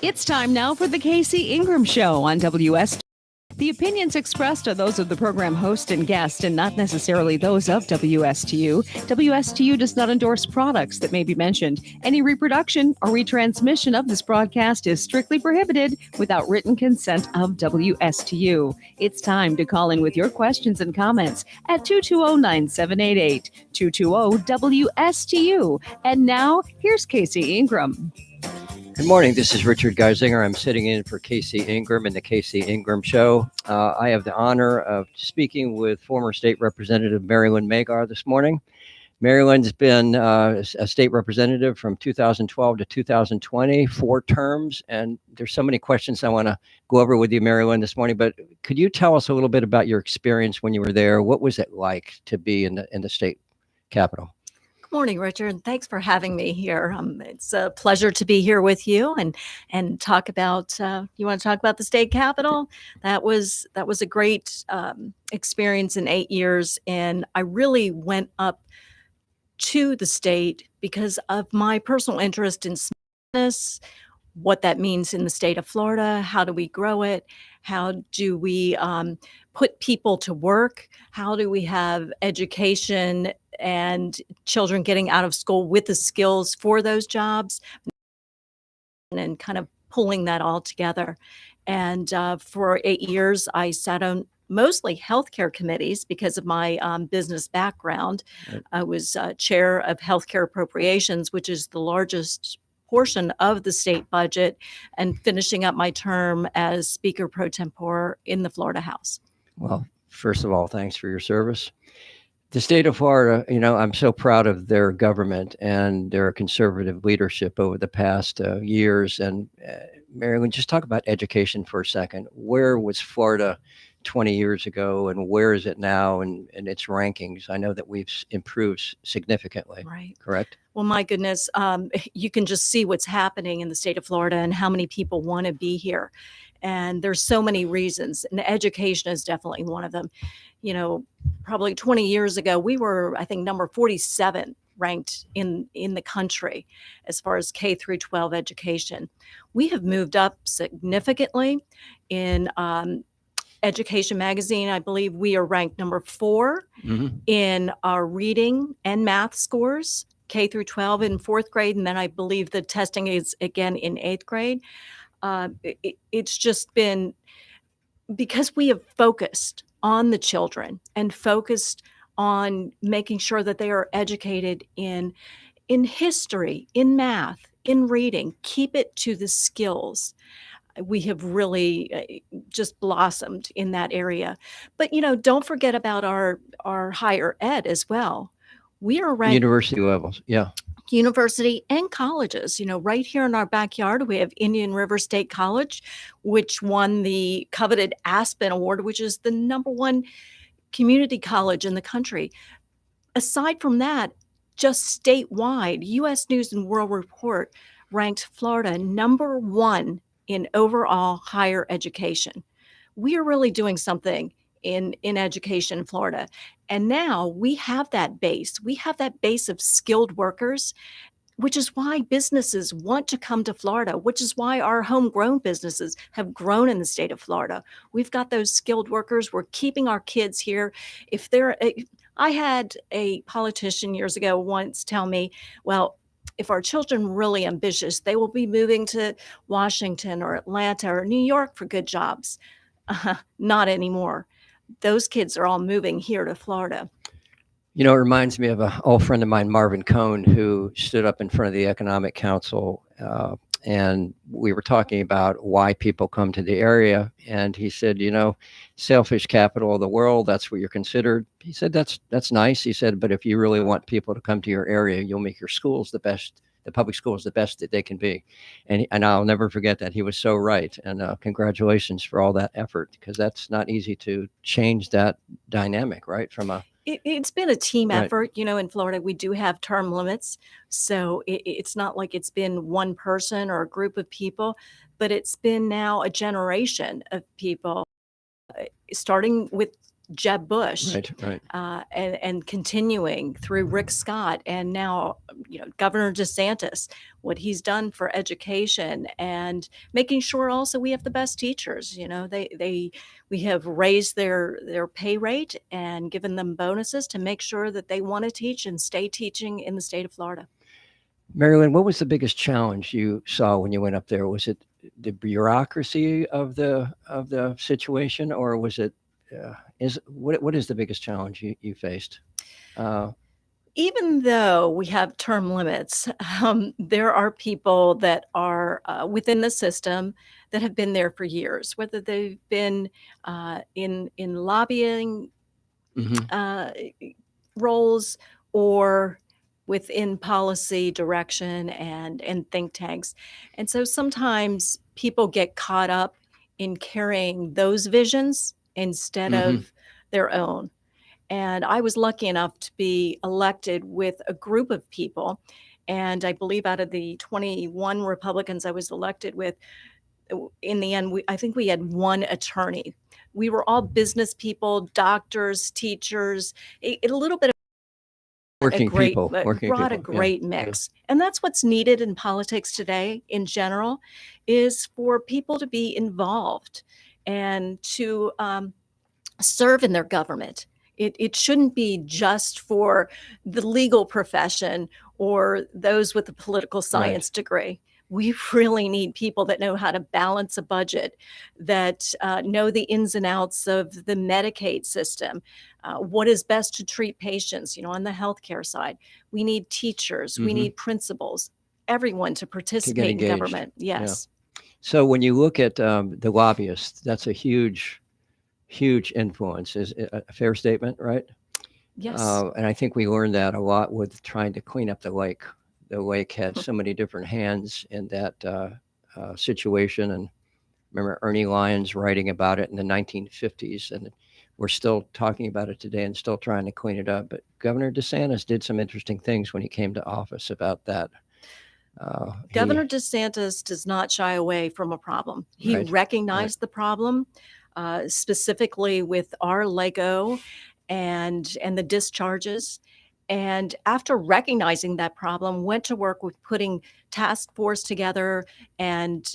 It's time now for the Casey Ingram Show on WSTU. The opinions expressed are those of the program host and guest and not necessarily those of WSTU. WSTU does not endorse products that may be mentioned. Any reproduction or retransmission of this broadcast is strictly prohibited without written consent of WSTU. It's time to call in with your questions and comments at 220-9788, 220-WSTU. And now, here's Casey Ingram. Good morning. This is Richard Geisinger. I'm sitting in for Casey Ingram in the Casey Ingram Show. I have the honor of speaking with former State Representative Mary Lynn Magar this morning. Mary Lynn's been a state representative from 2012 to 2020, 4 terms, and there's so many questions I want to go over with you, Mary Lynn, this morning. But could you tell us a little bit about your experience when you were there? What was it like to be in the state capitol? Good morning, Richard. Thanks for having me here. It's a pleasure to be here with you and talk about. You want to talk about the state capitol? That was a great experience in 8 years, and I really went up to the state because of my personal interest in business, what that means in the state of Florida. How do we grow it? How do we put people to work? How do we have education and children getting out of school with the skills for those jobs, and kind of pulling that all together. And for 8 years, I sat on mostly healthcare committees because of my business background. Right. I was chair of healthcare appropriations, which is the largest portion of the state budget, and finishing up my term as Speaker pro tempore in the Florida House. Well, first of all, thanks for your service. The state of Florida, I'm so proud of their government and their conservative leadership over the past years. And Mary Lynn, just talk about education for a second. Where was Florida 20 years ago, and where is it now in its rankings? I know that we've improved significantly. Right. Correct? Well, my goodness, you can just see what's happening in the state of Florida and how many people want to be here. And there's so many reasons, and education is definitely one of them. Probably 20 years ago, we were, I think, number 47 ranked in the country as far as K through 12 education. We have moved up significantly. In Education Magazine, I believe we are ranked number 4 in our reading and math scores, K through 12 in 4th grade, and then I believe the testing is again in 8th grade. It's just been because we have focused on the children and focused on making sure that they are educated in history, in math, in reading, keep it to the skills. We have really just blossomed in that area. But, don't forget about our higher ed as well. We are ranked University levels, yeah. University and colleges. Right here in our backyard, we have Indian River State College, which won the coveted Aspen Award, which is the number 1 community college in the country. Aside from that, just statewide, U.S. News and World Report ranked Florida number 1 in overall higher education. We are really doing something in education in Florida. And now we have that base. We have that base of skilled workers, which is why businesses want to come to Florida, which is why our homegrown businesses have grown in the state of Florida. We've got those skilled workers. We're keeping our kids here. I had a politician years ago once tell me, well, if our children are really ambitious, they will be moving to Washington or Atlanta or New York for good jobs. Not anymore. Those kids are all moving here to Florida. It reminds me of an old friend of mine, Marvin Cohn, who stood up in front of the Economic Council, and we were talking about why people come to the area. And he said, selfish capital of the world, that's what you're considered. He said, that's nice. He said, but if you really want people to come to your area, you'll make your schools the best, the public schools the best that they can be. And I'll never forget that. He was so right. And congratulations for all that effort, because that's not easy to change that dynamic, right? It's been a team Right. effort. In Florida, we do have term limits. So it's not like it's been one person or a group of people, but it's been now a generation of people, starting with Jeb Bush, Right. and continuing through Rick Scott, and now Governor DeSantis, what he's done for education, and making sure also we have the best teachers. We have raised their pay rate and given them bonuses to make sure that they want to teach and stay teaching in the state of Florida. Marilyn, what was the biggest challenge you saw when you went up there? Was it the bureaucracy of the situation, or was it what is the biggest challenge you faced? Uh, Even though we have term limits, there are people that are within the system that have been there for years, whether they've been in lobbying mhm, uh, roles or within policy direction and think tanks. And so sometimes people get caught up in carrying those visions instead mhm. of their own. And I was lucky enough to be elected with a group of people. And I believe out of the 21 Republicans I was elected with, in the end, I think we had one attorney. We were all business people, doctors, teachers, a little bit of Working brought a people. Yeah, great yeah. mix. And that's what's needed in politics today in general, is for people to be involved and to serve in their government. It shouldn't be just for the legal profession or those with a political Right. science degree. We really need people that know how to balance a budget, that know the ins and outs of the Medicaid system, what is best to treat patients, on the healthcare side. We need teachers, we Hmm. need principals, everyone to To get participate in engaged. government. Yeah. Yes. So when you look at the lobbyists, that's a huge influence. Is it a fair statement, right? Yes. And I think we learned that a lot with trying to clean up the lake. The lake had so many different hands in that situation. And remember Ernie Lyons writing about it in the 1950s, and we're still talking about it today and still trying to clean it up. But Governor DeSantis did some interesting things when he came to office about that. He Governor DeSantis does not shy away from a problem. He right, right. recognized the problem, specifically with our Lego and the discharges. And after recognizing that problem, went to work with putting task force together and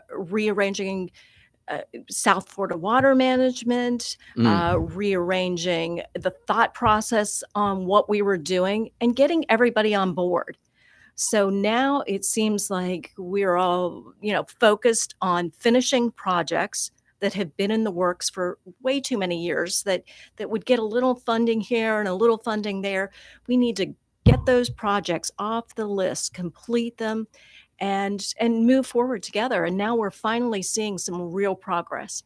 rearranging South Florida water management, Mm, rearranging the thought process on what we were doing, and getting everybody on board. So now it seems like we're all, focused on finishing projects that have been in the works for way too many years, that would get a little funding here and a little funding there. We need to get those projects off the list, complete them, and move forward together. And now we're finally seeing some real progress.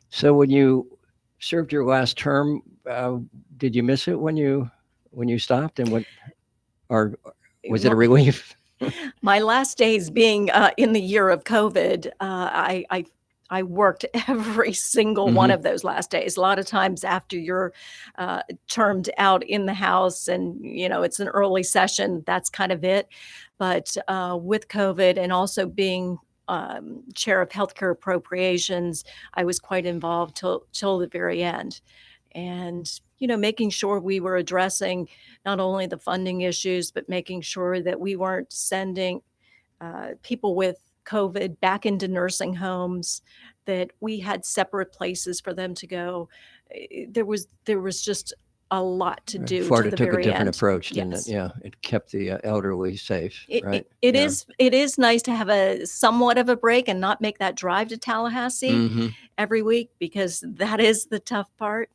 so when you served your last term, did you miss it when you stopped, and what, or was it a relief? My last days being in the year of COVID, I worked every single one Hmm. of those last days. A lot of times after you're termed out in the House and it's an early session, that's kind of it. But with COVID and also being chair of healthcare appropriations, I was quite involved till the very end. And making sure we were addressing not only the funding issues, but making sure that we weren't sending people with COVID back into nursing homes, that we had separate places for them to go. There was just a lot to do to Florida the took a very different end. approach, didn't it? Yes. Yeah, it kept the elderly safe, It, right? it, it Yeah. is it is nice to have a somewhat of a break and not make that drive to Tallahassee Hmm. every week, because that is the tough part.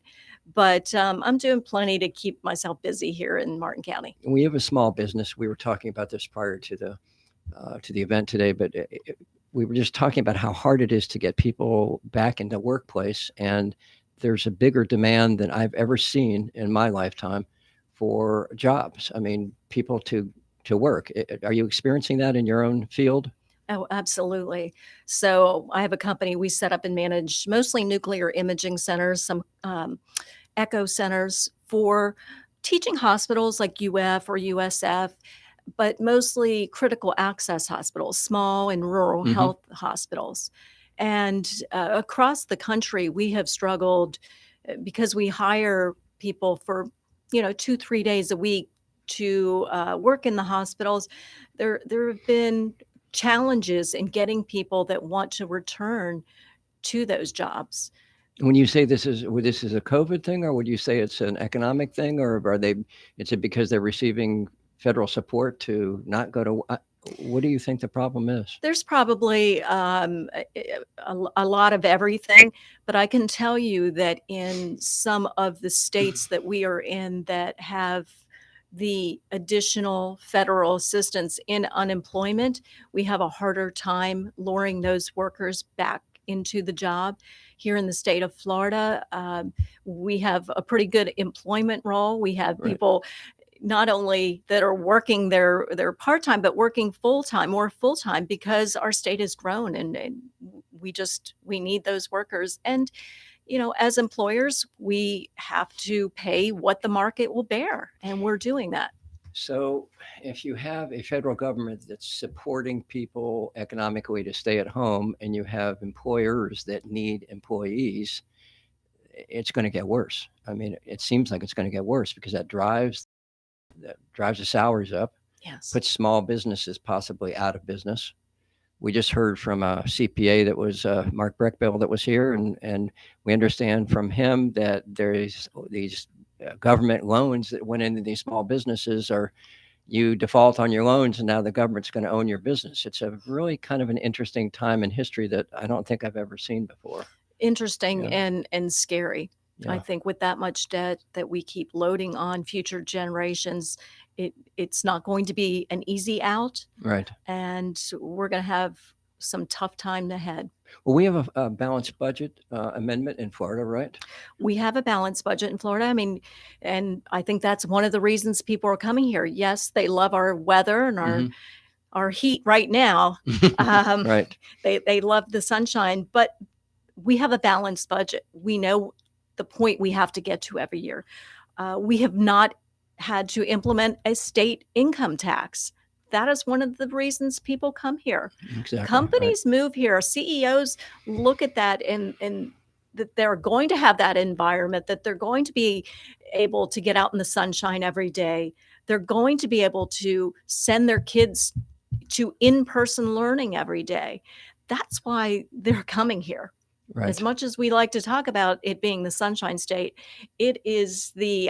But I'm doing plenty to keep myself busy here in Martin County. We have a small business. We were talking about this prior to the event today, but we were just talking about how hard it is to get people back into the workplace, and there's a bigger demand than I've ever seen in my lifetime for jobs. I mean, people to work. Are you experiencing that in your own field? Oh, absolutely. So I have a company. We set up and manage mostly nuclear imaging centers, some echo centers for teaching hospitals like UF or USF, but mostly critical access hospitals, small and rural Hmm. health hospitals. And across the country, we have struggled because we hire people for 2, 3 days a week to work in the hospitals, there have been challenges in getting people that want to return to those jobs. When you say this is a COVID thing, or would you say it's an economic thing, or is it because they're receiving federal support to not go to? What do you think the problem is? There's probably a lot of everything, but I can tell you that in some of the states that we are in that have the additional federal assistance in unemployment, we have a harder time luring those workers back into the job. Here in the state of Florida, we have a pretty good employment roll. We have Right. people not only that are working their part-time, but working full-time or full-time, because our state has grown, and we need those workers. And, as employers, we have to pay what the market will bear, and we're doing that. So, if you have a federal government that's supporting people economically to stay at home, and you have employers that need employees, it's going to get worse. I mean, it seems like it's going to get worse because that drives the salaries up, Yes. puts small businesses possibly out of business. We just heard from a CPA that was Mark Breckbill that was here, and we understand from him that there's these government loans that went into these small businesses, or you default on your loans and now the government's going to own your business. It's a really kind of an interesting time in history that I don't think I've ever seen before. Interesting. Yeah. and scary. I Yeah. think with that much debt that we keep loading on future generations, it's not going to be an easy out, Right. and we're going to have some tough time ahead. Well, we have a balanced budget amendment in Florida, right? We have a balanced budget in Florida. I mean, and I think that's one of the reasons people are coming here. Yes, they love our weather and our heat right now. Right. They love the sunshine, but we have a balanced budget. We know the point we have to get to every year. We have not had to implement a state income tax. That is one of the reasons people come here. Exactly. Companies move here. CEOs look at that, and that they're going to have that environment, that they're going to be able to get out in the sunshine every day. They're going to be able to send their kids to in-person learning every day. That's why they're coming here. Right. As much as we like to talk about it being the Sunshine State, it is the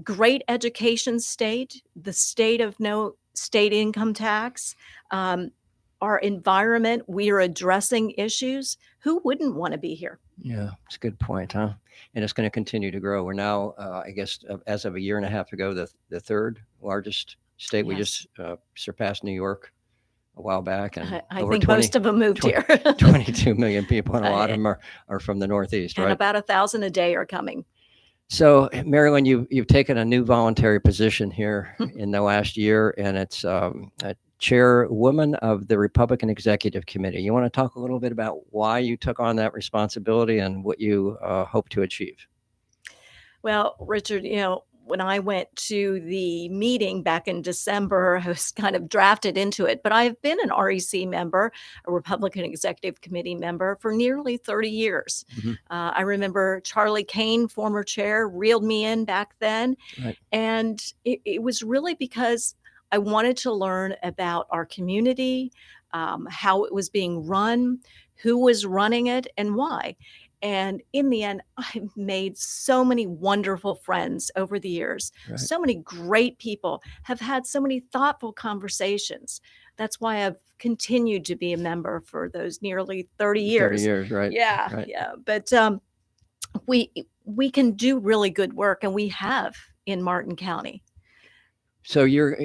great education state, the state of no state income tax, our environment. We are addressing issues. Who wouldn't want to be here? Yeah, it's a good point, huh? And it's going to continue to grow. We're now, I guess, as of a year and a half ago, the third largest state. We just surpassed New York a while back, and I think most of them moved here. 22 million people, and a lot of them are from the Northeast, and right? about 1,000 a day are coming. So, Marilyn, you've taken a new voluntary position here in the last year, and it's a chairwoman of the Republican Executive Committee. You want to talk a little bit about why you took on that responsibility and what you hope to achieve? Well, Richard, when I went to the meeting back in December, I was kind of drafted into it, but I've been an REC member, a Republican Executive Committee member, for nearly 30 years. Mm-hmm. I remember Charlie Kane, former chair, reeled me in back then. Right. And it was really because I wanted to learn about our community, how it was being run, who was running it, and why. And in the end, I've made so many wonderful friends over the years. Right. So many great people, have had so many thoughtful conversations. That's why I've continued to be a member for those nearly 30 years. 30 years, right? Yeah, right. yeah. But we can do really good work, and we have in Martin County. So you're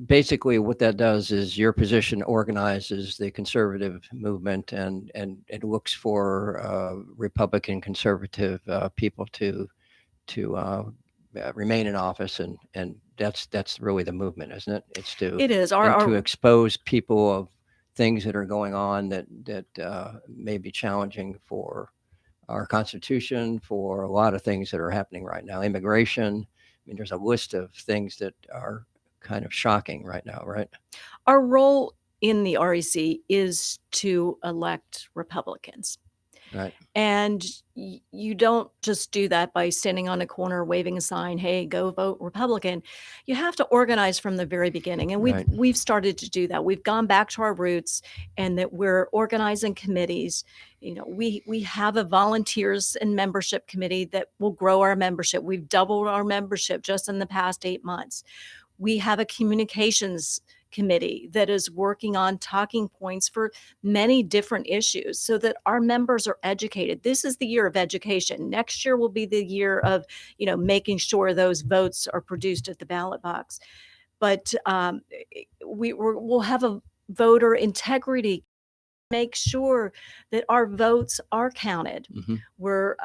basically, what that does is your position organizes the conservative movement, and it looks for Republican conservative people to remain in office, and that's really the movement, isn't it? It's to to expose people of things that are going on that may be challenging for our Constitution, for a lot of things that are happening right now. Immigration. I mean, there's a list of things that are kind of shocking right now, right? Our role in the REC is to elect Republicans. Right. And you don't just do that by standing on a corner waving a sign, "Hey, go vote Republican." You have to organize from the very beginning, and we've Right. we've started to do that. We've gone back to our roots, and that we're organizing committees. We have a volunteers and membership committee that will grow our membership. We've doubled our membership just in the past 8 months. We have a communications committee that is working on talking points for many different issues so that our members are educated. This is the year of education. Next year will be the year of, making sure those votes are produced at the ballot box. But we'll have a voter integrity, make sure that our votes are counted. Hmm. We're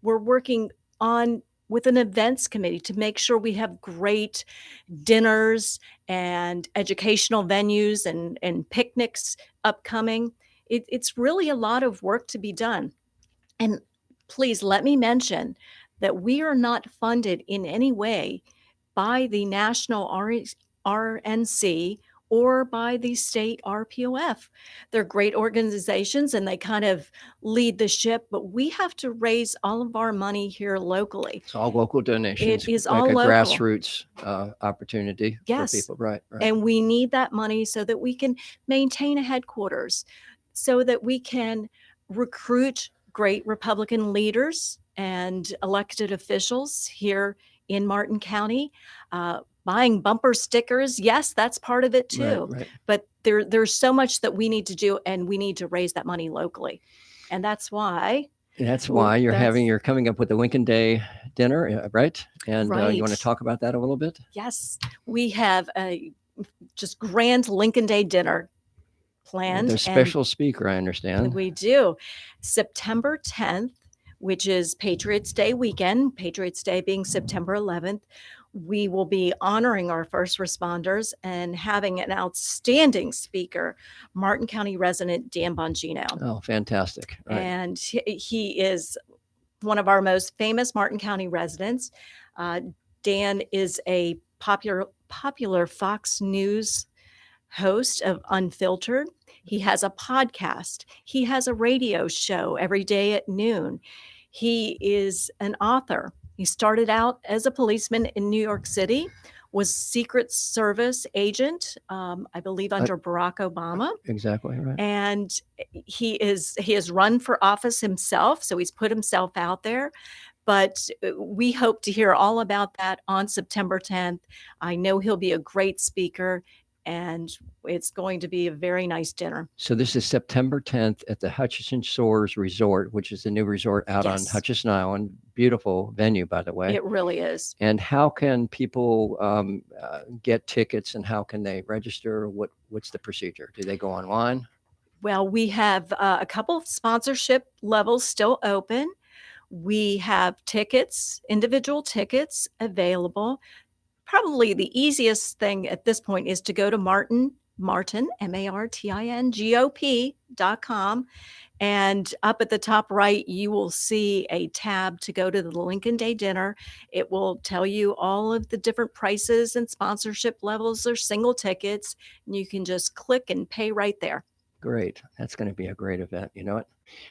working on with an events committee to make sure we have great dinners and educational venues and picnics upcoming. It's really a lot of work to be done. And please let me mention that we are not funded in any way by the national RNC or by the state RPOF. They're great organizations and they kind of lead the ship, but we have to raise all of our money here locally. It's all local donations, It is like all a local. grassroots opportunity for Yes. people. Right. Right. And we need that money so that we can maintain a headquarters, so that we can recruit great Republican leaders and elected officials here in Martin County. Buying bumper stickers, yes, that's part of it too. Right. But there's so much that we need to do, and we need to raise that money locally. And that's why That's why you're coming up with the Lincoln Day dinner, right? And you want to Right. talk about that a little bit? Yes, we have a just grand Lincoln Day dinner planned. There's special speaker, I understand. We do. September 10th, which is Patriots Day weekend, Patriots Day being September 11th, we will be honoring our first responders and having an outstanding speaker, Martin County resident Dan Bongino. Oh, fantastic. Right. And he is one of our most famous Martin County residents. Dan is a popular Fox News host of Unfiltered. He has a podcast. He has a radio show every day at noon. He is an author. He started out as a policeman in New York City, was Secret Service agent, I believe under Barack Obama. Exactly right. And he has run for office himself, so he's put himself out there. But we hope to hear all about that on September 10th. I know he'll be a great speaker, and it's going to be a very nice dinner. So this is September 10th at the Hutchinson Shores Resort, which is the new resort out on Yes. Hutchinson Island. Beautiful venue, by the way. It really is. And how can people get tickets, and how can they register? What's the procedure? Do they go online? Well, we have a couple of sponsorship levels still open. We have tickets, individual tickets available. Probably the easiest thing at this point is to go to Martin, MartinGOP.com. And up at the top right, you will see a tab to go to the Lincoln Day dinner. It will tell you all of the different prices and sponsorship levels or single tickets. And you can just click and pay right there. Great. That's going to be a great event. You know what?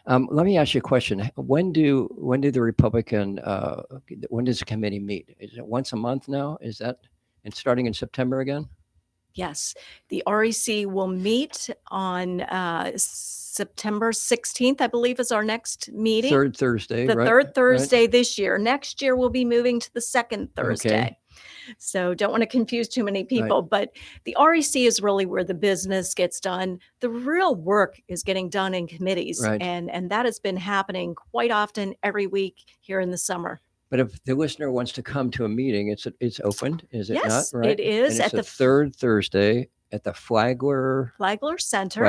Let me ask you a question. When do the Republican when does the committee meet? Is it once a month now? Is that and starting in September again? Yes, the REC will meet on September 16th, I believe, is our next meeting. Third Thursday, The right? third Thursday this year. Next year, we'll be moving to the second Thursday. Okay. So don't want to confuse too many people, but the REC is really where the business gets done. The real work is getting done in committees, Right. and that has been happening quite often every week here in the summer. But if the listener wants to come to a meeting, it's opened, is it Yes, not? Right. it is And it's at the third Thursday at the Flagler Center.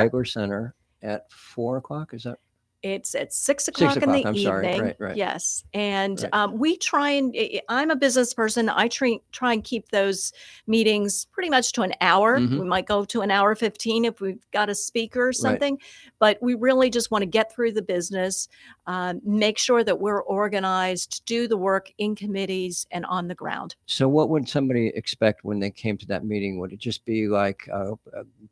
At 4:00. Is that? It's at 6 o'clock in the I'm sorry. evening. Right. Yes. And Right. we try and I'm a business person. I try and keep those meetings pretty much to an hour. Mhm. We might go to an hour 15 if we've got a speaker or something, but we really just want to get through the business, make sure that we're organized, do the work in committees and on the ground. So what would somebody expect when they came to that meeting? Would it just be like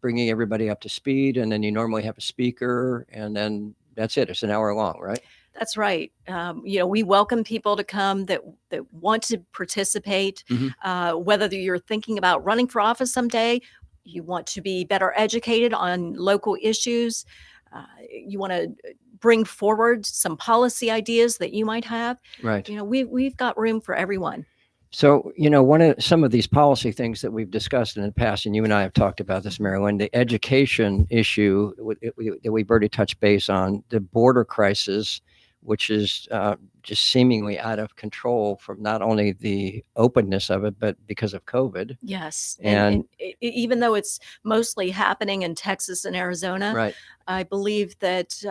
bringing everybody up to speed, and then you normally have a speaker, and then that's it. It's an hour long, right? That's right. We welcome people to come that want to participate. Whether you're thinking about running for office someday, you want to be better educated on local issues, you want to bring forward some policy ideas that you might have. Right. We've got room for everyone. So, some of these policy things that we've discussed in the past, and you and I have talked about this, Marilyn, the education issue that we've already touched base on, the border crisis, which is just seemingly out of control from not only the openness of it, but because of COVID. Yes. And Even though it's mostly happening in Texas and Arizona, right. I believe that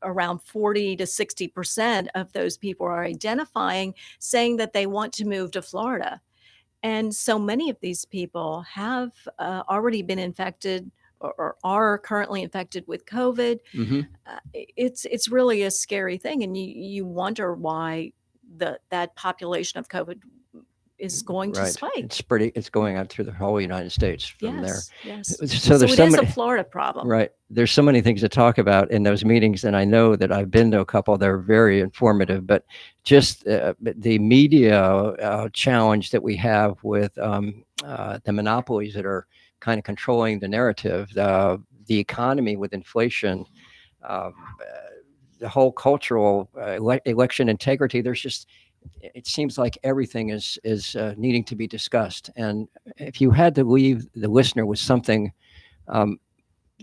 around 40 to 60% of those people are identifying, saying that they want to move to Florida. And so many of these people have already been infected or are currently infected with COVID. It's really a scary thing. And you wonder why that population of COVID is going to Right. spike. It's going on through the whole United States from there. Yes. So there's it so is many, a Florida problem. right. There's so many things to talk about in those meetings, and I know that I've been to a couple that are very informative. But just the media challenge that we have with the monopolies that are kind of controlling the narrative, the economy with inflation, the whole cultural election integrity. It seems like everything is needing to be discussed. And if you had to leave the listener with something,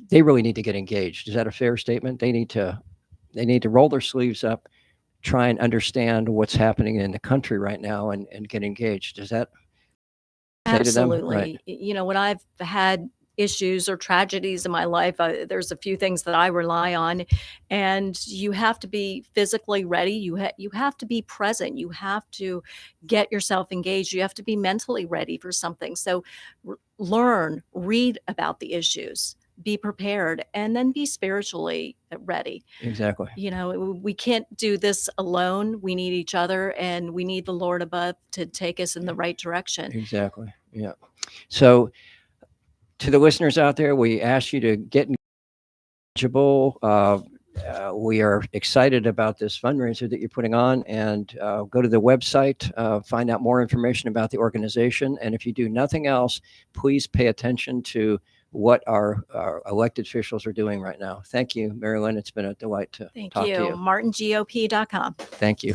they really need to get engaged. Is that a fair statement? They need to roll their sleeves up, try and understand what's happening in the country right now, and get engaged. Does that say to them? Absolutely. Right. When I've had issues or tragedies in my life, there's a few things that I rely on, and you have to be physically ready. You have to be present. You have to get yourself engaged. You have to be mentally ready for something. So learn, read about the issues, be prepared, and then be spiritually ready. Exactly. We can't do this alone. We need each other, and we need the Lord above to take us in the right direction. Exactly. Yeah. So to the listeners out there, we ask you to get engagable. We are excited about this fundraiser that you're putting on, and go to the website, find out more information about the organization. And if you do nothing else, please pay attention to what our elected officials are doing right now. Thank you, Marilyn. It's been a delight to talk to you. MartinGOP.com. Thank you.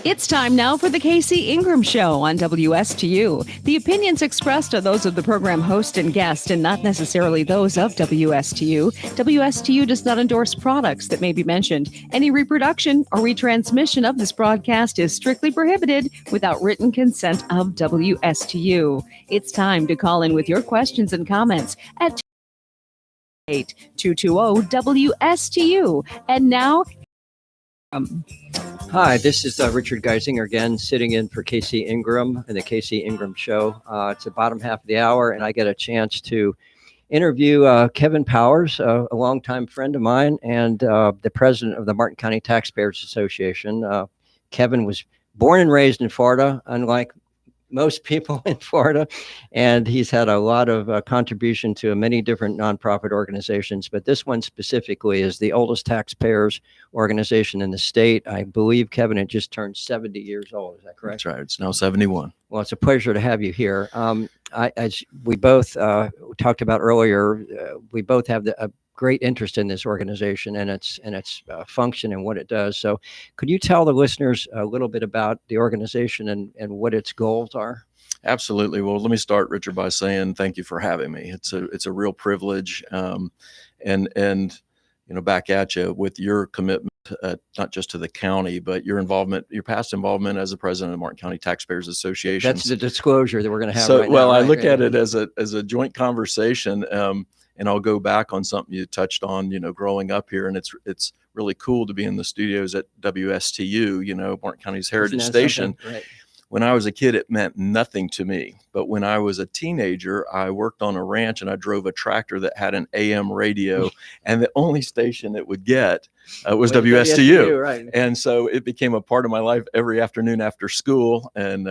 It's time now for the Casey Ingram Show on WSTU. The opinions expressed are those of the program host and guest and not necessarily those of WSTU. WSTU does not endorse products that may be mentioned. Any reproduction or retransmission of this broadcast is strictly prohibited without written consent of WSTU. It's time to call in with your questions and comments at 220-WSTU. And now, Hi, this is Richard Geisinger again, sitting in for Casey Ingram and the Casey Ingram Show. It's the bottom half of the hour, and I get a chance to interview Kevin Powers, a longtime friend of mine and the president of the Martin County Taxpayers Association. Kevin was born and raised in Florida, unlike most people in Florida, and he's had a lot of contribution to many different nonprofit organizations, but this one specifically is the oldest taxpayers organization in the state. I believe, Kevin, it just turned 70 years old. Is that correct? That's right. It's now 71. Well, it's a pleasure to have you here. As we both talked about earlier, we both have a great interest in this organization and its function and what it does. So could you tell the listeners a little bit about the organization and what its goals are? Absolutely. Well, let me start, Richard, by saying thank you for having me. It's a real privilege. And back at you with your commitment, not just to the county, but your past involvement as the president of the Martin County Taxpayers Association. That's the disclosure that we're going to have. So, right well, now, I right? look at it as a joint conversation. And I'll go back on something you touched on, growing up here. And it's really cool to be in the studios at WSTU, Martin County's heritage station. Right. When I was a kid, it meant nothing to me. But when I was a teenager, I worked on a ranch and I drove a tractor that had an AM radio. And the only station it would get was WSTU. Right. And so it became a part of my life every afternoon after school, and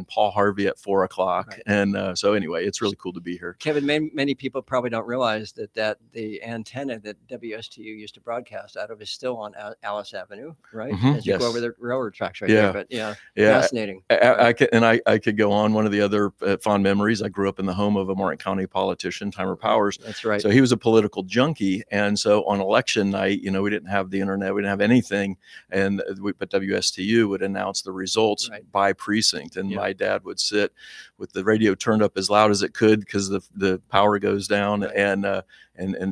Paul Harvey at 4:00. Right. And so anyway, it's really cool to be here. Kevin, many people probably don't realize that the antenna that WSTU used to broadcast out of is still on Alice Avenue, right? Mm-hmm. As you go over the railroad tracks right there. But yeah, fascinating. I could go on. One of the other fond memories, I grew up in the home of a Martin County politician, Timer Powers. That's right. So he was a political junkie. And so on election night, we didn't have the internet, we didn't have anything. But WSTU would announce the results by precinct. And my dad would sit with the radio turned up as loud as it could because the power goes down, and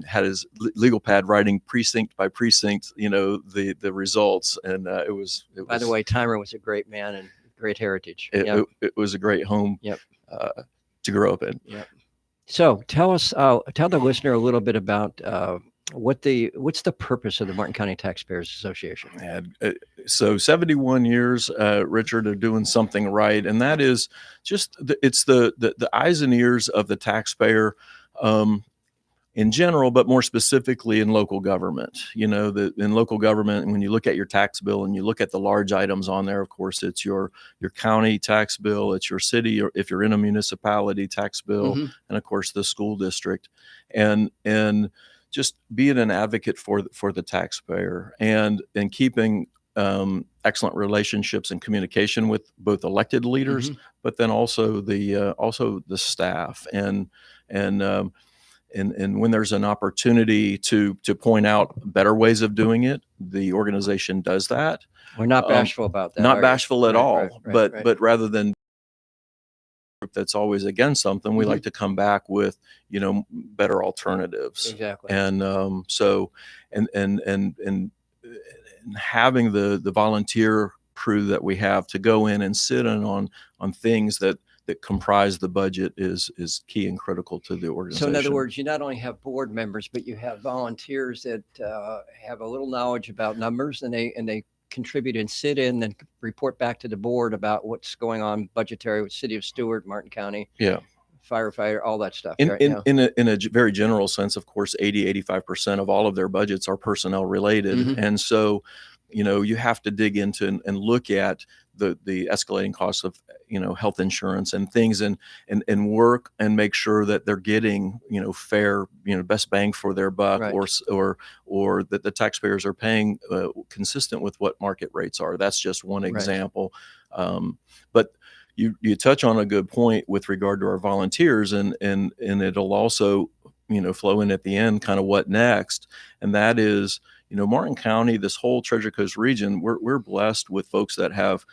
had his legal pad writing precinct by precinct, the results. And it was. By the way, Timer was a great man and great heritage. It was a great home to grow up in. Yep. So tell the listener a little bit about what's the purpose of the Martin County Taxpayers Association? So 71 years, Richard, of doing something right, and that is just it's the eyes and ears of the taxpayer. In general, but more specifically in local government. In local government, when you look at your tax bill and you look at the large items on there, of course, it's your county tax bill, it's your city, or if you're in a municipality tax bill, and of course the school district, and just being an advocate for the taxpayer and keeping excellent relationships and communication with both elected leaders, but then also the staff and when there's an opportunity to point out better ways of doing it, the organization does that. We're not bashful about that. Not bashful at all. Right. But rather than group that's always against something, we like to come back with better alternatives. Exactly. And and having the volunteer crew that we have to go in and sit in on things that comprise the budget is key and critical to the organization. So in other words, you not only have board members, but you have volunteers that have a little knowledge about numbers, and they contribute and sit in and report back to the board about what's going on budgetary with City of Stewart, Martin County, firefighter, all that stuff. In a very general sense, of course, 85% of all of their budgets are personnel related, and so you have to dig into and look at the escalating costs of health insurance and things, and work and make sure that they're getting fair best bang for their buck, or that the taxpayers are paying consistent with what market rates are. That's just one example. But you touch on a good point with regard to our volunteers, and it'll also flow in at the end, kind of what next. And that is, Martin County, this whole Treasure Coast region, we're blessed with folks that have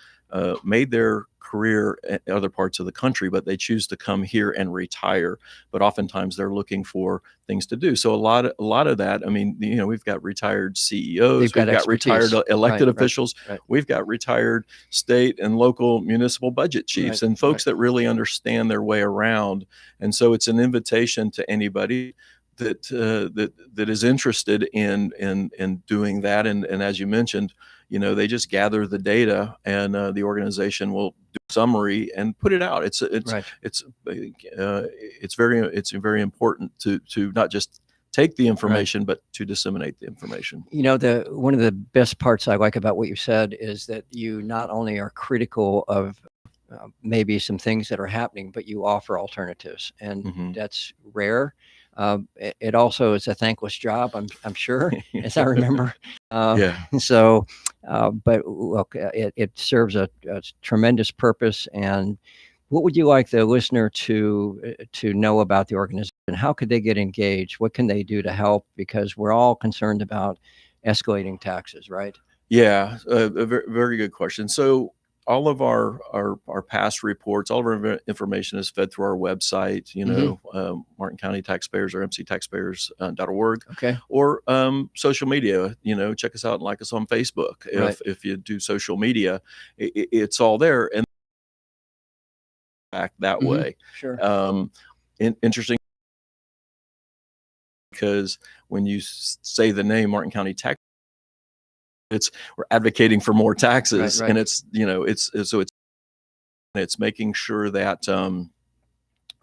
made their career in other parts of the country, but they choose to come here and retire. But oftentimes they're looking for things to do. So a lot of that. I mean, we've got retired CEOs, They've got retired elected Right, officials, right. we've got retired state and local municipal budget chiefs, Right, and folks that really understand their way around. And so it's an invitation to anybody that is interested in doing that. And as you mentioned, they just gather the data, and the organization will do a summary and put it out. Right. It's very important to not just take the information, but to disseminate the information. One of the best parts I like about what you said is that you not only are critical of maybe some things that are happening, but you offer alternatives, and Mhm. that's rare. It also is a thankless job, I'm sure, as I remember. Yeah. So, but look, it serves a tremendous purpose. And what would you like the listener to know about the organization? How could they get engaged? What can they do to help? Because we're all concerned about escalating taxes, right? Yeah, a very, very good question. So all of our past reports, all of our information is fed through our website, Martin County Taxpayers or mctaxpayers.org, Okay. or social media. Check us out and like us on Facebook. Right. If you do social media, it's all there, and back that way. Sure. Interesting, because when you say the name Martin County Tax, we're advocating for more taxes, Right. and it's making sure that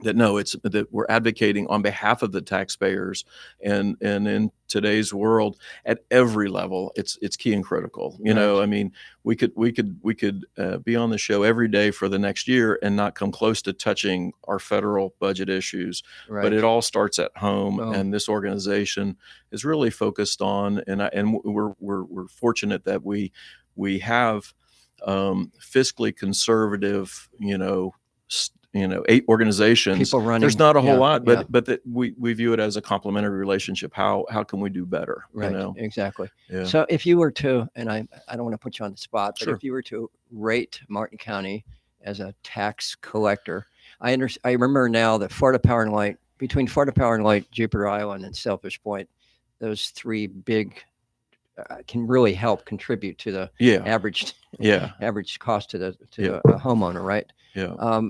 that we're advocating on behalf of the taxpayers, and in today's world at every level, it's key and critical. Right. I mean, we could be on the show every day for the next year and not come close to touching our federal budget issues. Right. But it all starts at home, Well, and this organization is really focused on, and we're fortunate that we have fiscally conservative, 8 organizations. people running. There's not a whole Yeah, lot, yeah. but that we view it as a complementary relationship. How can we do better? Right. Exactly. Yeah. So if you were to, and I don't want to put you on the spot, but Sure. if you were to rate Martin County as a tax collector, I remember now that between Florida Power and Light, Jupiter Island, and Selfish Point, those 3 big can really help contribute to the average cost to the homeowner, right? Yeah.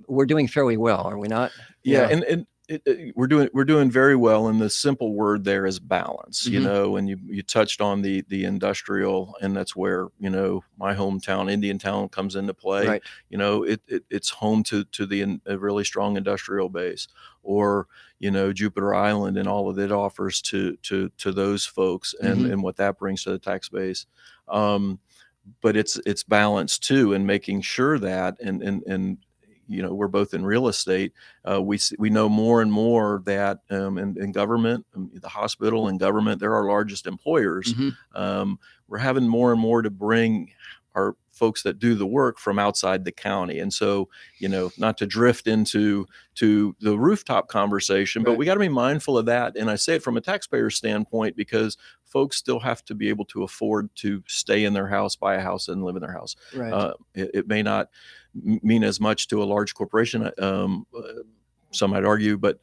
We're doing fairly well, are we not? Yeah. And we're doing very well. And the simple word there is balance. Mhm. And you touched on the industrial, and that's where my hometown, Indiantown, comes into play. Right. It's home to a really strong industrial base, or Jupiter Island and all of it offers to those folks, and Mhm. and what that brings to the tax base. But it's balanced too, and making sure that, and we're both in real estate. We know more and more that in government, the hospital and government, they're our largest employers. Mhm. We're having more and more to bring our folks that do the work from outside the county. And so, not to drift into the rooftop conversation, but Right. we got to be mindful of that. And I say it from a taxpayer standpoint, because folks still have to be able to afford to stay in their house, buy a house, and live in their house. Right. It may not mean as much to a large corporation, some might argue, but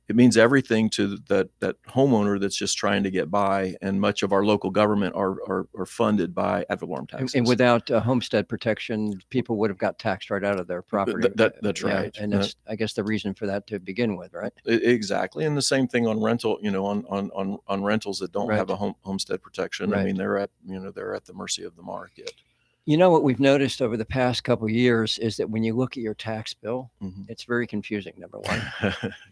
it means everything to that homeowner that's just trying to get by. And much of our local government are funded by ad valorem taxes. And without homestead protection, people would have got taxed right out of their property. That's right. And that's, I guess, the reason for that to begin with, right? Exactly. And the same thing on rental, on rentals that don't have a homestead protection. Right. I mean, they're at the mercy of the market. What we've noticed over the past couple of years is that when you look at your tax bill, Mhm. it's very confusing, number one.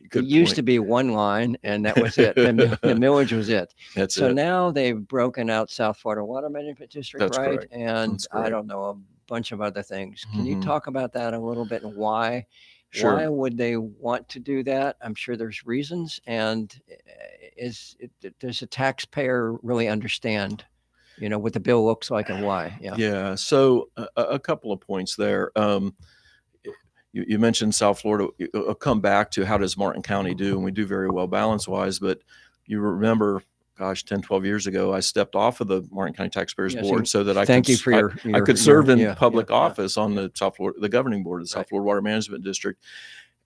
Good It used point. to be one line, and that was it. The millage was it. That's So it. now they've broken out South Florida Water Management District, That's right? correct. And That's I correct. don't know, a bunch of other things. Can you Mhm. talk about that a little bit, and why? Sure. Why would they want to do that? I'm sure there's reasons. And does a taxpayer really understand, what the bill looks like and why? Yeah. Yeah. So a couple of points there. you mentioned South Florida. I'll come back to how does Martin County do, and we do very well balance-wise. But you remember, gosh, 10, 12 years ago, I stepped off of the Martin County Taxpayers Yes, Board so that I thank could you for I could serve in yeah, public yeah, office on the South Florida, the governing board of the South Right. Florida Water Management District.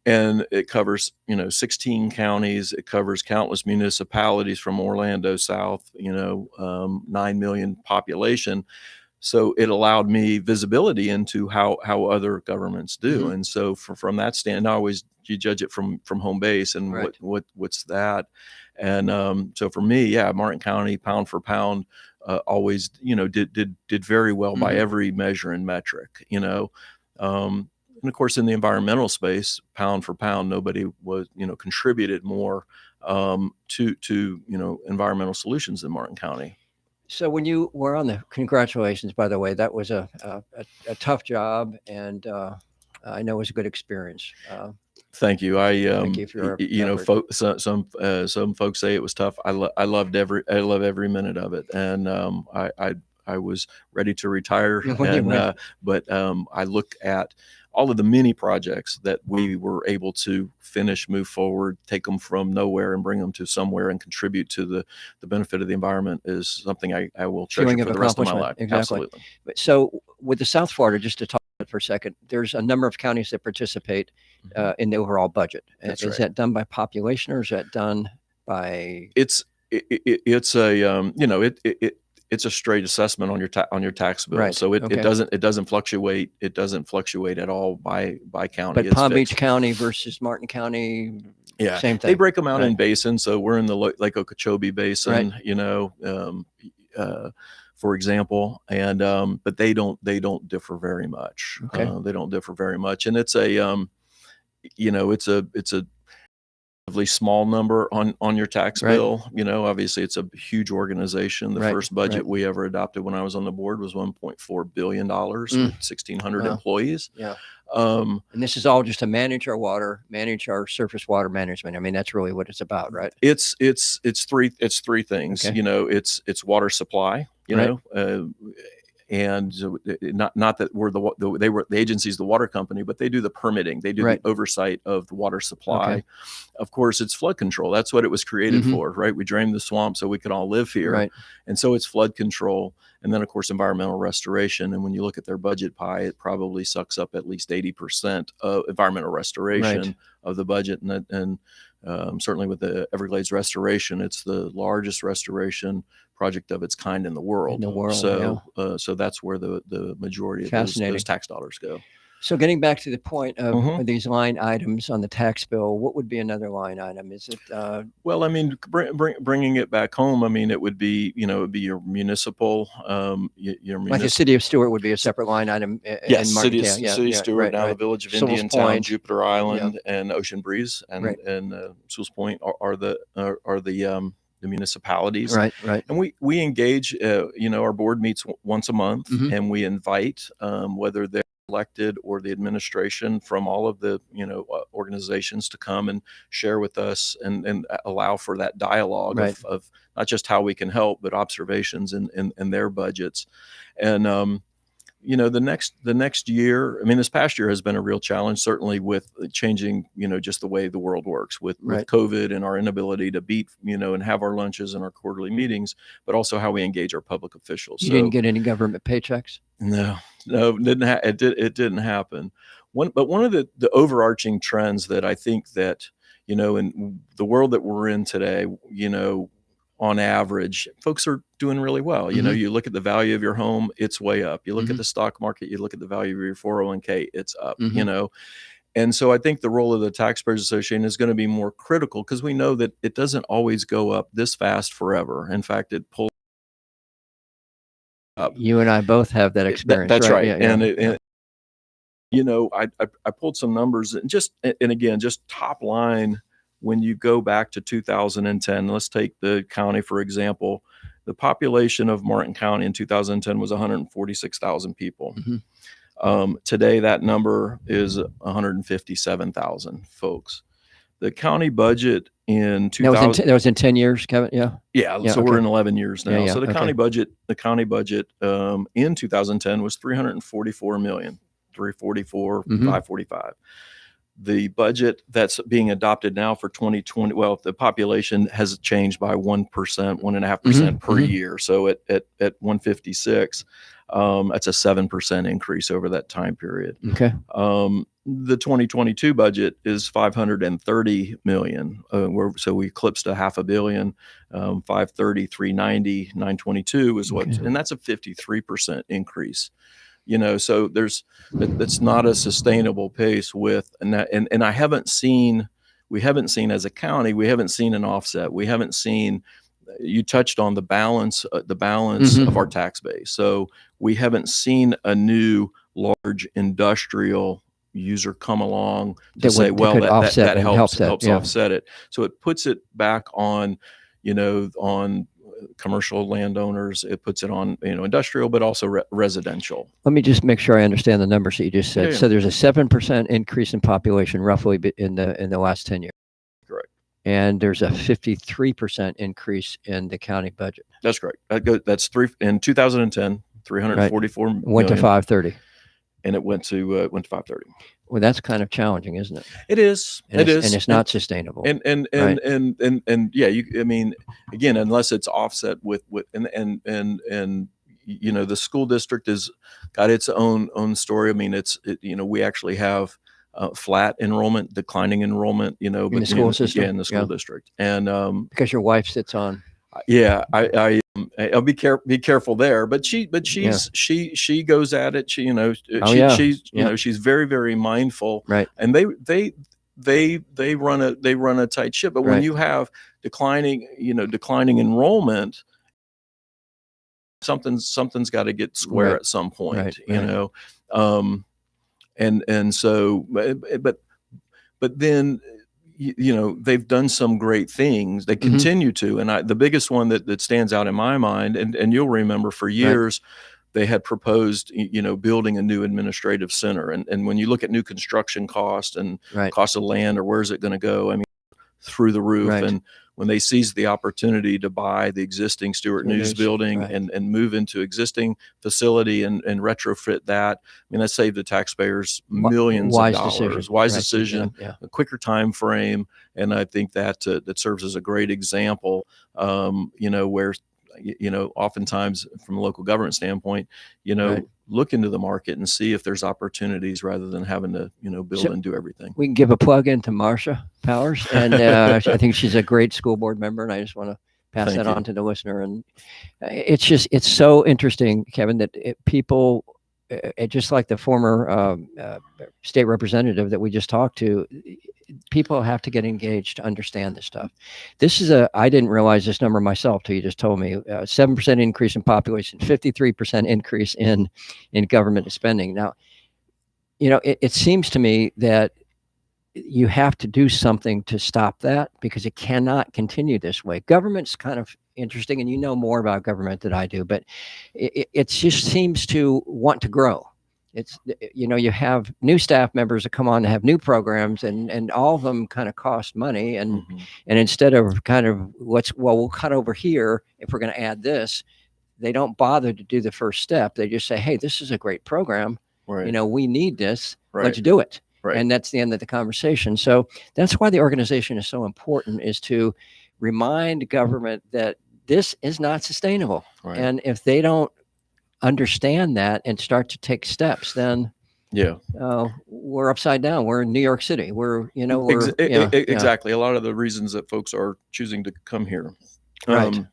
And it covers, 16 counties. It covers countless municipalities from Orlando south, 9 million population. So it allowed me visibility into how other governments do. Mhm. And so from that stand, you judge it from home base and Right. what's that. And so for me, yeah, Martin County pound for pound always, did very well by Mhm. every measure and metric, and of course, in the environmental space, pound for pound, nobody was, contributed more to environmental solutions than Martin County. So when you were on congratulations, by the way, that was a tough job, and I know it was a good experience. Thank you. Thank you for your effort. Some folks say it was tough. I love every minute of it, and I was ready to retire, but I look at all of the many projects that we were able to finish, move forward, take them from nowhere and bring them to somewhere and contribute to the benefit of the environment is something I will treasure Feeling for of the rest of my accomplishment. life. Exactly. Absolutely. So with the South Florida, just to talk about it for a second, there's a number of counties that participate in the overall budget. That's Is right. that done by population, or is that done by? It's a straight assessment on your tax bill. Right. So it Okay. doesn't fluctuate. It doesn't fluctuate at all by county. But It's Palm Beach fixed. County versus Martin County, Yeah, same thing. they break them out in Right. basins. So we're in the Lake Okeechobee Basin, for example, and but they don't differ very much. Okay. They don't differ very much, and it's a it's a relatively small number on your tax Right. bill. Obviously it's a huge organization. The Right, first budget right. we ever adopted when I was on the board was $1.4 billion with 1,600 Wow. employees. Yeah. Um, And this is all just to manage our water, manage our surface water management. I mean, that's really what it's about, right? it's three things. Okay. It's water supply. Right. And so not that the agency's the water company, but they do the permitting, they do Right. the oversight of the water supply. Okay. Of course, it's flood control. That's what it was created Mhm. for, right? We drained the swamp so we could all live here, Right. and so it's flood control, and then of course environmental restoration. And when you look at their budget pie, it probably sucks up at least 80% of environmental restoration Right. of the budget, and certainly with the Everglades restoration, it's the largest restoration project of its kind in the world. So, so that's where the majority of those tax dollars go. So getting back to the point of Mhm. these line items on the tax bill, what would be another line item? Is it? Well, I mean, bringing it back home, I mean, it would be, it'd be your municipal, Like the city of Stewart would be a separate line item. Yes, in city Martin, of Stewart, right, now the right. village of Sewell's Indiantown, Point. Jupiter Island, and Ocean Breeze, and Right. Sewell's Point are the municipalities. Right, right. And we engage, our board meets once a month, Mhm. and we invite, whether they're elected or the administration from all of the, organizations to come and share with us and allow for that dialogue Right. of not just how we can help, but observations in their budgets. And, the next year, I mean, this past year has been a real challenge, certainly with changing, just the way the world works with Right. COVID and our inability to beat, and have our lunches and our quarterly meetings, but also how we engage our public officials. You didn't get any government paychecks? No, it didn't happen. One of the overarching trends that I think that, in the world that we're in today, on average, folks are doing really well. Mhm. You look at the value of your home, it's way up. You look Mhm. at the stock market, you look at the value of your 401k, it's up, Mhm. And so I think the role of the Taxpayers Association is going to be more critical because we know that it doesn't always go up this fast forever. In fact, it pulls up. You and I both have that experience. That's right. Yeah, And, yeah. I pulled some numbers and again, just top line, when you go back to 2010, let's take the county, for example, the population of Martin County in 2010 was 146,000 people. Mhm. Today, that number is 157,000 folks. The county budget in 2000, That was in 10 years, Kevin. Yeah. yeah, so okay. we're in 11 years now. Yeah, So the okay. county budget in 2010 was 344 million. 344, Mhm. 545. The budget that's being adopted now for 2020, well, the population has changed by 1%, 1.5% per Mhm. year. So at 156, that's a 7% increase over that time period. Okay. The 2022 budget is 530 million. So we eclipsed a half a billion. 530, 390, 922 is what, Okay. and that's a 53% increase. So that's not a sustainable pace with, and we haven't seen as a county, we haven't seen an offset. We haven't seen, you touched on the balance Mhm. of our tax base. So we haven't seen a new large industrial user come along to That say, would, that well, could that offset and help that. helps Yeah. offset it. So it puts it back on, on commercial landowners. It puts it on, industrial, but also residential. Let me just make sure I understand the numbers that you just said. Yeah. So there's a 7% increase in population roughly in the last 10 years. Correct. And there's a 53% increase in the county budget. That's correct. That's in 2010, 344 Went to million, 530. and it went to 530. Well, that's kind of challenging, isn't it? It is. And it's not sustainable. And Right. yeah, again, unless it's offset with and the school district has got its own story. We actually have flat enrollment, declining enrollment, in the but school system. yeah, in the school district. And because your wife sits on. yeah, I'll be careful there, but she goes at it. She's she's very, very mindful. Right. And they run a tight ship. But when Right. you have declining enrollment, something's got to get square Right. at some point. Right. And so, but then, they've done some great things. They continue to, and the biggest one that stands out in my mind, and you'll remember for years, they had proposed, building a new administrative center. And when you look at new construction cost and cost of land, or where's it going to go, through the roof. Right. And when they seized the opportunity to buy the existing Stewart News building and move into existing facility and retrofit that, that saved the taxpayers millions of dollars. Wise decision, a quicker time frame. And I think that serves as a great example, where, oftentimes from a local government standpoint, look into the market and see if there's opportunities rather than having to, build and do everything. We can give a plug in to Marcia Powers, and I think she's a great school board member, and I just want to pass that on to the listener. And it's so interesting, Kevin, that people, just like the former state representative that we just talked to, people have to get engaged to understand this stuff. I didn't realize this number myself till you just told me. 7% increase in population, 53% increase in government spending. Now, it seems to me that you have to do something to stop that, because it cannot continue this way. Government's kind of interesting, and you know more about government than I do, but it just seems to want to grow. It's, you have new staff members that come on to have new programs, and all of them kind of cost money. And instead of kind of we'll cut over here if we're going to add this, they don't bother to do the first step. They just say, hey, this is a great program. Right. We need this. Right. Let's do it. Right. And that's the end of the conversation. So that's why the organization is so important, is to remind government that this is not sustainable. Right. And if they don't understand that and start to take steps, then we're upside down. We're in New York City. Exactly. A lot of the reasons that folks are choosing to come here. Right.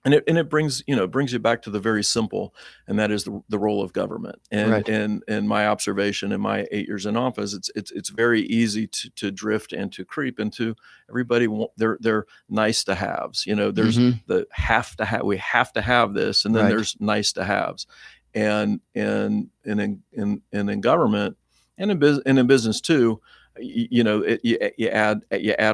And it brings you back to the very simple, and that is the role of government. And my observation in my 8 years in office, it's very easy to drift and to creep into everybody. They're nice to haves. There's the we have to have this, and then there's nice to haves, and in government and in business too. You add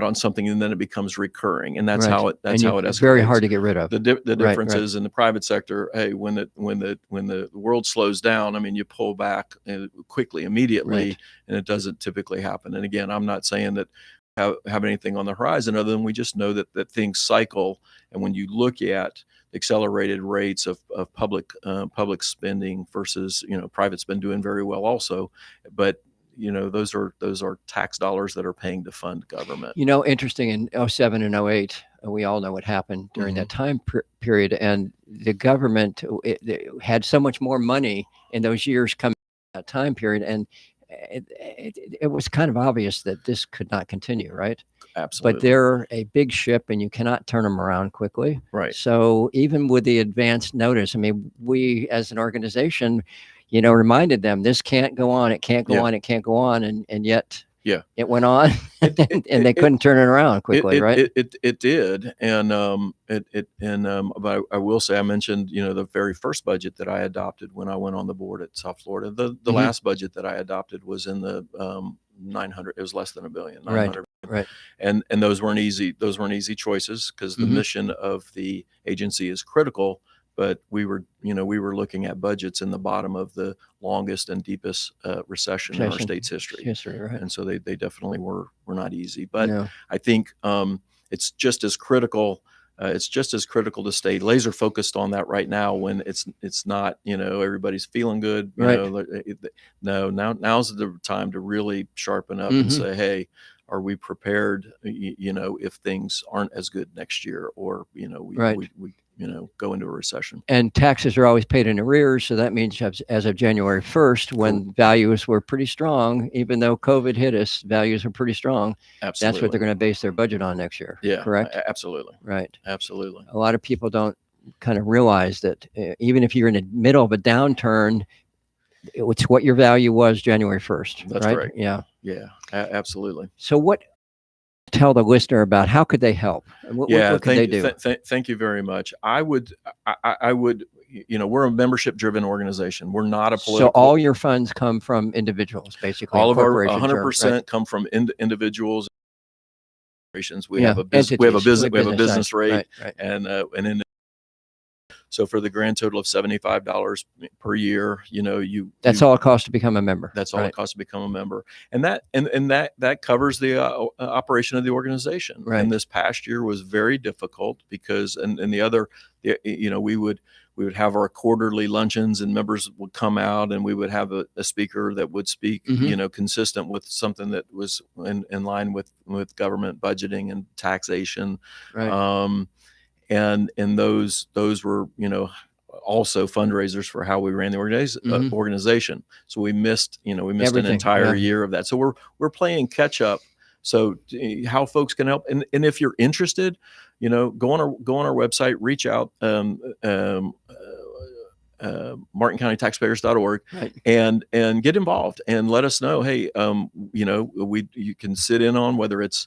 on something, and then it becomes recurring, and that's how it escalates. It's very hard to get rid of. The differences in the private sector. Hey, when the world slows down, you pull back quickly, immediately, and it doesn't typically happen. And again, I'm not saying that have anything on the horizon, other than we just know that things cycle. And when you look at accelerated rates of public spending versus, private's been doing very well also, but those are tax dollars that are paying to fund government. Interesting, in '07 and '08, we all know what happened during that time period, and the government it had so much more money in those years coming that time period, and it was kind of obvious that this could not continue, right? Absolutely. But they're a big ship and you cannot turn them around quickly. Right. So even with the advanced notice, I mean, we as an organization, reminded them this can't go on, it can't go on, it can't go on. And yet it went on and they couldn't turn it around quickly, right? It did. But I will say, I mentioned, the very first budget that I adopted when I went on the board at South Florida. The last budget that I adopted was in the 900, it was less than $1 billion, 900. Right. And those weren't easy choices, because the mission of the agency is critical. But we were looking at budgets in the bottom of the longest and deepest recession in our state's history. Right. And so they definitely were not easy. But I think it's just as critical. It's just as critical to stay laser focused on that right now, when it's not, everybody's feeling good. Now's the time to really sharpen up and say, hey, are we prepared? If things aren't as good next year, or we go into a recession. And taxes are always paid in arrears, so that means as of January 1st, when values were pretty strong, even though COVID hit us, values are pretty strong. Absolutely. That's what they're going to base their budget on next year. Yeah, correct. Absolutely. Right. Absolutely. A lot of people don't kind of realize that even if you're in the middle of a downturn, it's what your value was January 1st. That's right. Right. Yeah. Yeah. Absolutely. So what? Tell the listener about how could they help? What could they do? Thank you very much. I would, we're a membership-driven organization. We're not a political. So all your funds come from individuals, basically. All of our 100% come from individuals. We have a business rate, and an. So for the grand total of $75 per year, that's all it costs to become a member. That's all it costs to become a member, and that covers the operation of the organization. Right. And this past year was very difficult because, we would have our quarterly luncheons, and members would come out, and we would have a speaker that would speak, consistent with something that was in line with government budgeting and taxation. Right. And those were, also fundraisers for how we ran the organization. So we missed Everything. An entire year of that. So we're playing catch up. So how folks can help, and if you're interested, go on our website, reach out, martincountytaxpayers.org, and get involved and let us know. Hey, you can sit in on whether it's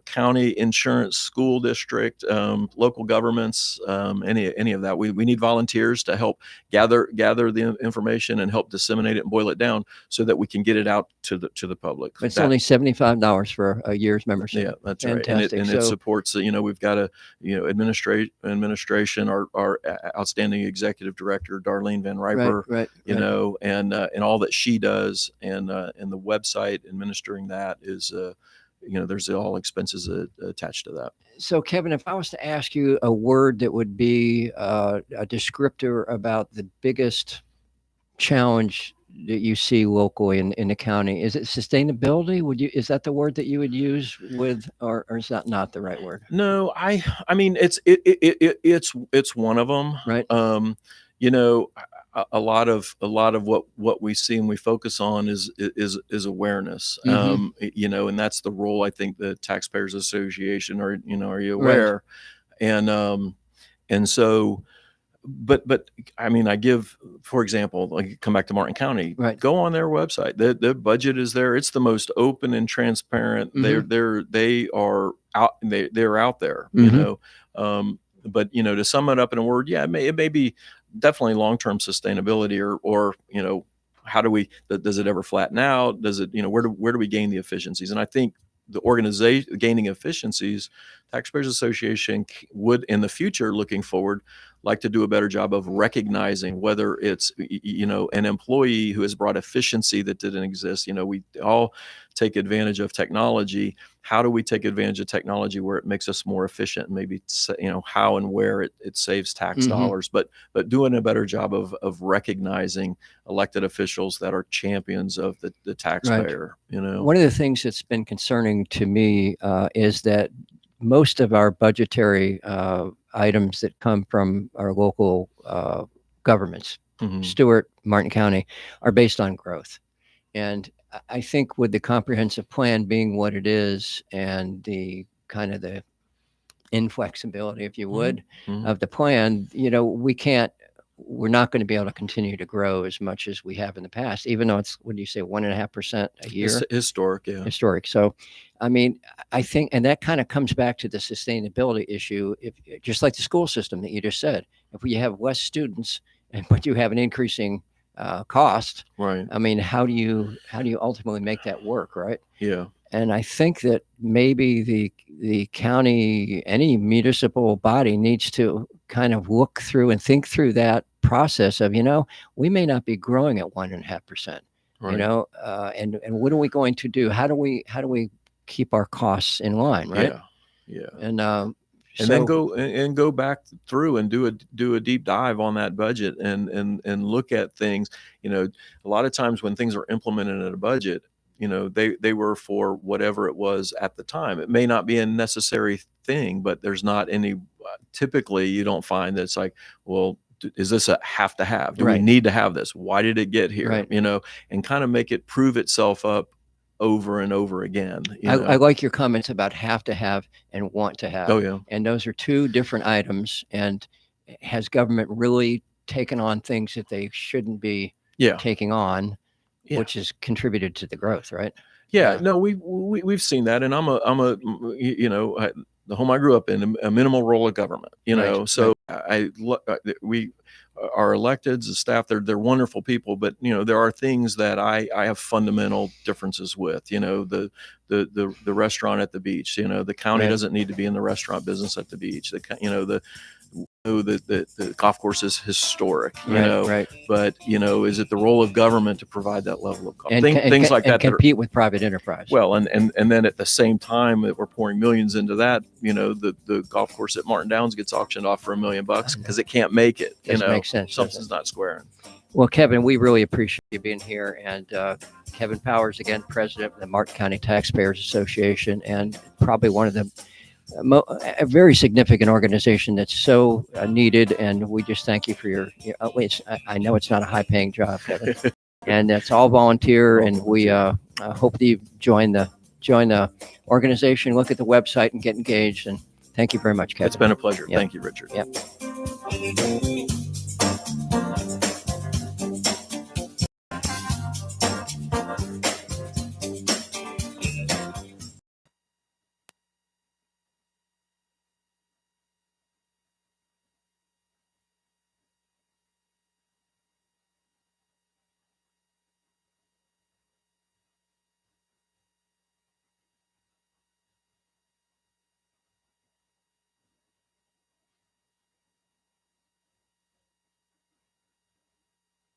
county, insurance, school district, local governments, any of that. We need volunteers to help gather the information and help disseminate it and boil it down so that we can get it out to the public. It's only $75 for a year's membership. Yeah, that's fantastic. Right. And it supports. We've got administration, our outstanding executive director, Darlene Van Riper, and all that she does, and the website administering that is, there's all expenses attached to that. So Kevin, if I was to ask you a word that would be a descriptor about the biggest challenge that you see locally in the county, is it sustainability? Is that the word that you would use with, or is that not the right word? No, I mean, it's one of them. Right. A lot of what we see and we focus on is awareness. And that's the role, I think, the Taxpayers Association, are you aware? Right. And so, but I mean, I give, for example, like, come back to Martin County, go on their website. The budget is there. It's the most open and transparent. They are out there, but to sum it up in a word, it may be definitely long-term sustainability, or how do we, does it ever flatten out? Does it, where do we gain the efficiencies? And I think the organization gaining efficiencies, Taxpayers Association would, in the future, looking forward, like to do a better job of recognizing whether it's, an employee who has brought efficiency that didn't exist. We all take advantage of technology. How do we take advantage of technology where it makes us more efficient, and maybe, how and where it saves tax dollars, but doing a better job of recognizing elected officials that are champions of the taxpayer. One of the things that's been concerning to me is that most of our budgetary items that come from our local governments, Stewart, Martin County, are based on growth. And I think with the comprehensive plan being what it is, and the kind of the inflexibility, if you would, of the plan, we're not going to be able to continue to grow as much as we have in the past, even though it's, what do you say, 1.5% a year? It's historic, yeah. Historic. So, I mean, I think, and that kind of comes back to the sustainability issue. If, just like the school system that you just said, if we have less students, but you have an increasing cost, right? I mean, how do you ultimately make that work, right? Yeah. And I think that maybe the county, any municipal body, needs to kind of look through and think through that process of, we may not be growing at 1.5%, right. And what are we going to do? How do we keep our costs in line, right? Yeah. And then go back through and do a deep dive on that budget and look at things. A lot of times when things are implemented in a budget, they were for whatever it was at the time. It may not be a necessary thing, but there's not any. Typically, you don't find that it's like, well, is this a have to have? Do we need to have this? Why did it get here? Right. And kind of make it prove itself up over and over again. I like your comments about have to have and want to have. Oh, yeah. And those are two different items. And has government really taken on things that they shouldn't be taking on, which has contributed to the growth, right? Yeah. No, we've seen that. And I'm a the home I grew up in, a minimal role of government, so we, our electeds, the staff, they're wonderful people, but there are things that I have fundamental differences with. The restaurant at the beach. The county doesn't need to be in the restaurant business at the beach. The golf course is historic, but is it the role of government to provide that level of things like that? Compete with private enterprise. Well, and then at the same time that we're pouring millions into that, the golf course at Martin Downs gets auctioned off for $1 million because it can't make it. Makes sense. Something's not squaring. Well, Kevin, we really appreciate you being here. And Kevin Powers, again, president of the Martin County Taxpayers Association, and probably one of the a very significant organization that's so needed. And we just thank you for your I know it's not a high-paying job, Kevin, and it's all volunteer. And we hope that you join the organization, look at the website, and get engaged. And thank you very much, Kevin. It's been a pleasure. Yep. Thank you, Richard. Yep.